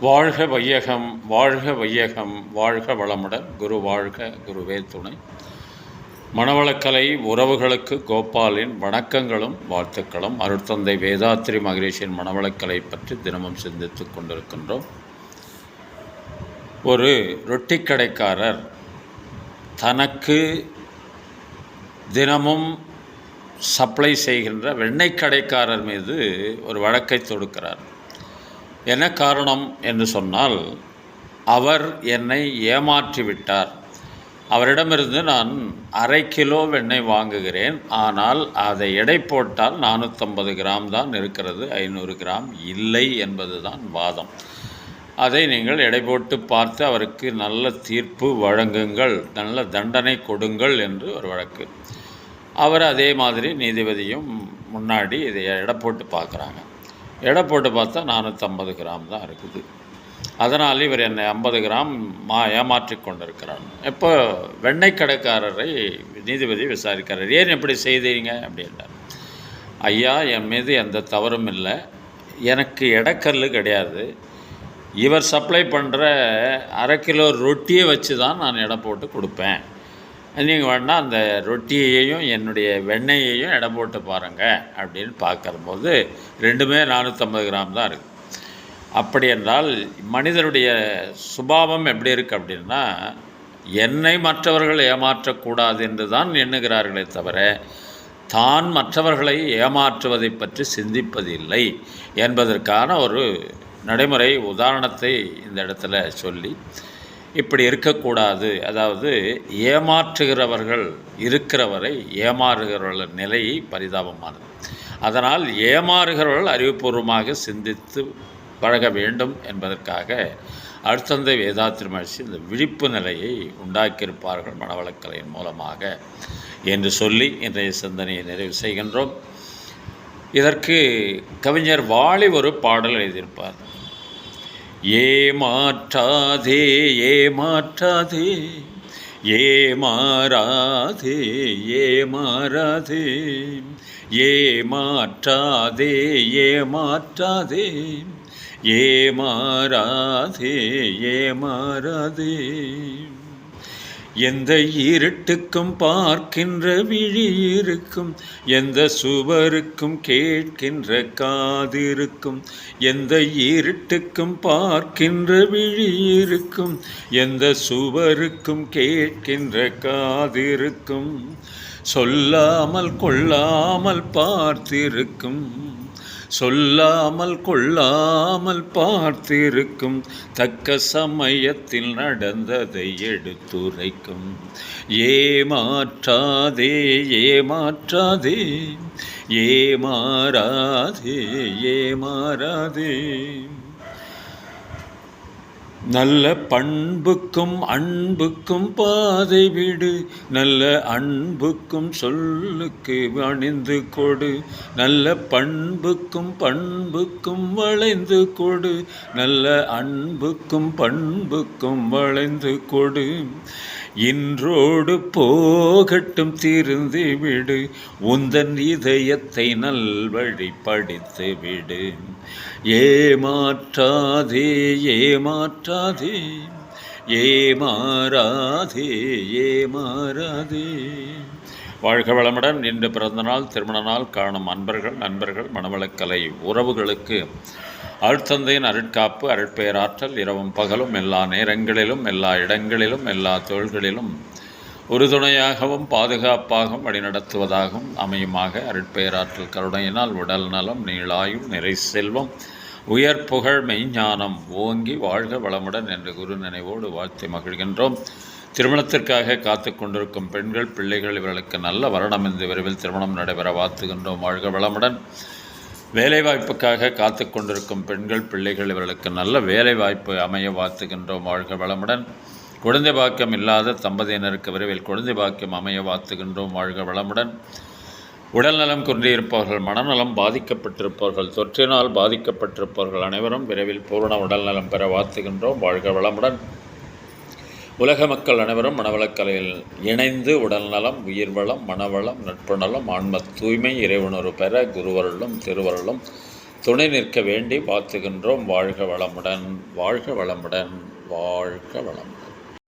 வாழ்க வையகம், வாழ்க வையகம், வாழ்க வளமுடன். குரு வாழ்க, குருவே துணை. மணவளக்கலை உறவுகளுக்கு கோபாலின் வணக்கங்களும் வாழ்த்துக்களும். அருட்தந்தை வேதாத்ரி மகரிஷியின் மணவளக்கலை பற்றி தினமும் சிந்தித்து கொண்டிருக்கின்றோம். ஒரு ரொட்டி கடைக்காரர் தனக்கு தினமும் சப்ளை செய்கின்ற வெண்ணெய் கடைக்காரர் மீது ஒரு வழக்கை தொடுக்கிறார். என்ன காரணம் என்று சொன்னால், அவர் என்னை ஏமாற்றிவிட்டார். அவரிடமிருந்து நான் 1/2 கிலோ வெண்ணெய் வாங்குகிறேன், ஆனால் அதை எடை போட்டால் 450 கிராம் தான் இருக்கிறது, 500 கிராம் இல்லை என்பது தான் வாதம். அதை நீங்கள் எடை போட்டு பார்த்து அவருக்கு நல்ல தீர்ப்பு வழங்குங்கள், நல்ல தண்டனை கொடுங்கள் என்று ஒரு வழக்கு. அவர் அதே மாதிரி நீதிபதியும் முன்னாடி இதை எடை போட்டு பார்க்குறாங்க. எடை போட்டு பார்த்தா 450 கிராம் தான் இருக்குது. அதனால் இவர் என்னை 50 கிராம் ஏமாற்றி கொண்டிருக்கிறார். இப்போ வெண்ணெய் கடைக்காரரை நீதிபதி விசாரிக்கிறார். ஏன் எப்படி செய்தீங்க அப்படின்றார். ஐயா, என் மீது எந்த தவறும் இல்லை, எனக்கு எடைக்கல் கிடையாது. இவர் சப்ளை பண்ணுற 1/2 கிலோ ரொட்டியை வச்சு தான் நான் எடை போட்டு கொடுப்பேன். நீங்கள் வேணால் அந்த ரொட்டியையும் என்னுடைய வெண்ணெயையும் எடை போட்டு பாருங்கள் அப்படின்னு பார்க்கும்போது ரெண்டுமே 450 கிராம் தான் இருக்குது. அப்படி என்றால் மனிதனுடைய சுபாவம் எப்படி இருக்குது அப்படின்னா, என்னை மற்றவர்கள் ஏமாற்றக்கூடாது என்று தான் எண்ணுகிறார்களே தவிர தான் மற்றவர்களை ஏமாற்றுவதை பற்றி சிந்திப்பதில்லை என்பதற்கான ஒரு நடைமுறை உதாரணத்தை இந்த இடத்துல சொல்லி, இப்படி இருக்கக்கூடாது, அதாவது ஏமாற்றுகிறவர்கள் இருக்கிறவரை ஏமாறுகிறவர்கள் நிலை பரிதாபமானது. அதனால் ஏமாறுகிறவர்கள் அறிவுபூர்வமாக சிந்தித்து பழக வேண்டும் என்பதற்காக அருட்தந்தை வேதாத்ரி மகரிஷி இந்த விழிப்பு நிலையை உண்டாக்கியிருப்பார்கள் மணவளக்கலையின் மூலமாக என்று சொல்லி இன்றைய சிந்தனையை நிறைவு செய்கின்றோம். இதற்கு கவிஞர் வாலி ஒரு பாடல் எழுதியிருப்பார். ஏமாற்றாதே ஏமாற்றாதே ஏமாறாதே ஏமாறாதே ஏமாற்றாதே ஏமாற்றாதே ஏமாறாதே ஏமாறாதே. எந்த இருட்டுக்கும் பார்க்கின்ற விழி இருக்கும், எந்த சுவருக்கும் கேட்கின்ற காதிருக்கும். எந்த இருட்டுக்கும் பார்க்கின்ற விழி இருக்கும், எந்த சுவருக்கும் கேட்கின்ற காதிருக்கும். சொல்லாமல் கொள்ளாமல் பார்த்திருக்கும், சொல்லாமல் கொள்ளாமல் பார்த்திருக்கும். தக்க சமயத்தில் நடந்ததை எடுத்துரைக்கும். ஏமாற்றாதே ஏமாற்றாதே ஏமாறாதே ஏமாறாதே. நல்ல பண்புக்கும் அன்புக்கும் பாதை விடு, நல்ல அன்புக்கும் சொல்லுக்கு அணிந்து கொடு. நல்ல பண்புக்கும் பண்புக்கும் வளைந்து கொடு, நல்ல அன்புக்கும் பண்புக்கும் வளைந்து கொடு. இன்றோடு போகட்டும் திருந்தி விடு, உந்தன் இதயத்தை நல்வழி படித்து விடு. ஏமாற்றாதே ஏமாற்றாதே ஏமாறாதே ஏமாறாதே. வாழ்க வளமுடன். இன்று பிறந்தநாள், திருமண நாள் காணும் அன்பர்கள், நண்பர்கள், மணவளக்கலை உறவுகளுக்கு அருட்தந்தையின் அருட்காப்பு, அருட்பேராற்றல் இரவும் பகலும் எல்லா நேரங்களிலும் எல்லா இடங்களிலும் எல்லா தொழில்களிலும் உறுதுணையாகவும் பாதுகாப்பாகவும் வழிநடத்துவதாகவும் அமையுமாக. அருட்பேராற்றல் கருணையினால் உடல் நலம், நீளாயுள், நிறை செல்வம், உயர் புகழ், மெய்ஞானம் ஓங்கி வாழ்க வளமுடன் என்று குரு நினைவோடு வாழ்த்தி மகிழ்கின்றோம். திருமணத்திற்காக காத்து கொண்டிருக்கும் பெண்கள், பிள்ளைகள் இவர்களுக்கு நல்ல வருடம் இந்த விரைவில் திருமணம் நடைபெற வாழ்த்துகின்றோம். வாழ்க வளமுடன். வேலைவாய்ப்புக்காக காத்து கொண்டிருக்கும் பெண்கள், பிள்ளைகள் இவர்களுக்கு நல்ல வேலைவாய்ப்பு அமைய வாழ்த்துகின்றோம். வாழ்க வளமுடன். குழந்தை பாக்கியம் இல்லாத தம்பதியினருக்கு விரைவில் குழந்தை பாக்கியம் அமைய வாழ்த்துகின்றோம். வாழ்க வளமுடன். உடல்நலம் குன்றியிருப்பவர்கள், மனநலம் பாதிக்கப்பட்டிருப்பவர்கள், தொற்றினால் பாதிக்கப்பட்டிருப்பவர்கள் அனைவரும் விரைவில் பூரண உடல்நலம் பெற வாழ்த்துகின்றோம். வாழ்க வளமுடன். உலக மக்கள் அனைவரும் மணவளக்கலையில் இணைந்து உடல்நலம், உயிர் வளம், மனவளம், நட்பு நலம், ஆன்ம தூய்மை, இறைவுணர்வு பெற குருவருளும் திருவருளும் துணை நிற்க வேண்டி வாழ்த்துகின்றோம். வாழ்க வளமுடன், வாழ்க வளமுடன், வாழ்க வளமுடன்.